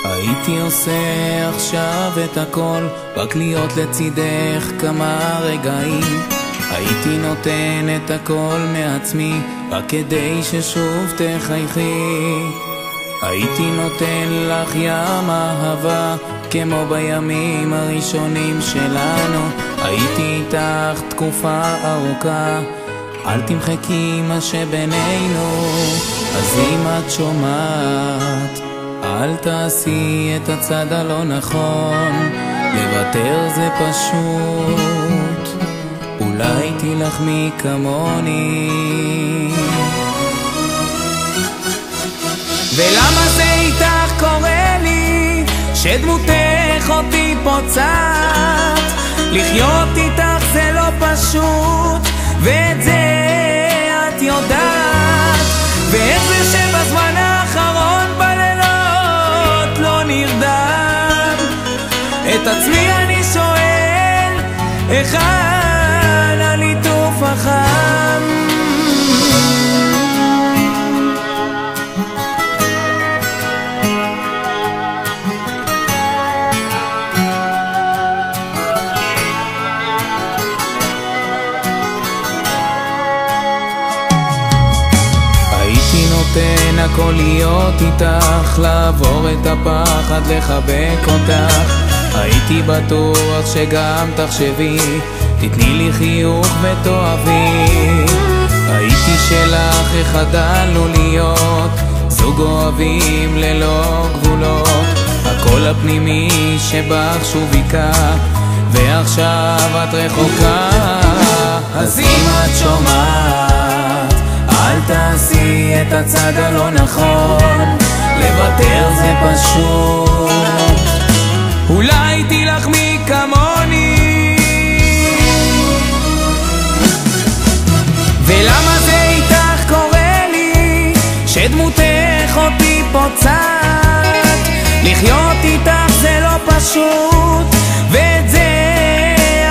הייתי עושה עכשיו את הכל, רק להיות לצידך כמה רגעים. הייתי נותן את הכל מעצמי, רק כדי ששוב תחייכי. הייתי נותן לך ים אהבה, כמו בימים הראשונים שלנו. הייתי איתך תקופה ארוכה, אל תמחקי מה שבינינו. אז אם את שומעת, אל תעשי את הצד הלא נכון. לוותר זה פשוט, אולי תלחמי כמוני. ולמה זה איתך קורה לי, שדמותך אותי פוצעת? לחיות איתך זה לא פשוט, ואת זה את יודעת. ואיך זה שבזמן האחרון בלילות לא נרדם? את עצמי אני שואל, היכן הליטוף החם? נותן הכל להיות איתך, לעבור את הפחד, לחבק אותך. הייתי בטוח שגם תחשבי, תתני לי חיוך ותאהבי. הייתי שלך, איך חדלנו להיות זוג אוהבים ללא גבולות. הקול הפנימי שבך שוב היכה, ועכשיו את רחוקה. אז אם את שומעת, אל תעשי את הצד הלא נכון. לוותר זה פשוט, אולי תלחמי כמוני. ולמה זה איתך קורה לי, שדמותך אותי פוצעת? לחיות איתך זה לא פשוט, ואת זה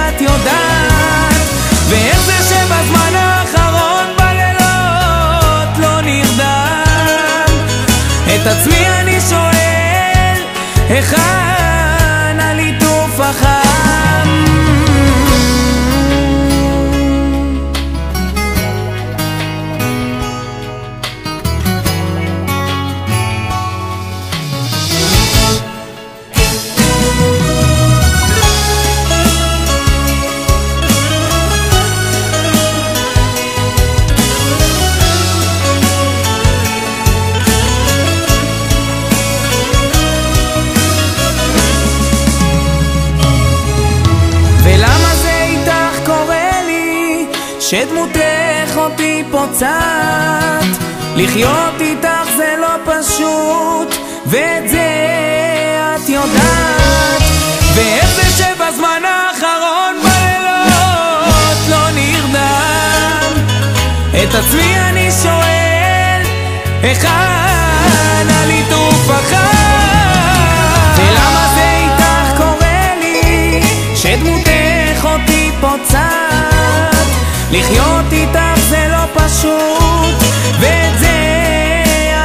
את יודעת. ואיך זה שבזמן האחרון את עצמי אני שואל, היכן הליטוף החם? שדמותך אותי פוצעת? לחיות איתך זה לא פשוט, ואת זה את יודעת. ואיך זה שבזמן האחרון בלילות לא נרדם? את עצמי אני שואל, היכן הליטוף החם? ולמה זה איתך קורה לי, שדמותך אותי פוצעת? לחיות איתך זה לא פשוט, ואת זה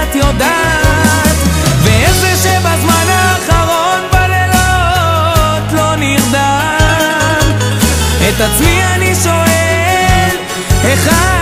את יודעת. ואיך זה שבזמן האחרון בלילות לא נרדם? את עצמי אני שואל, היכן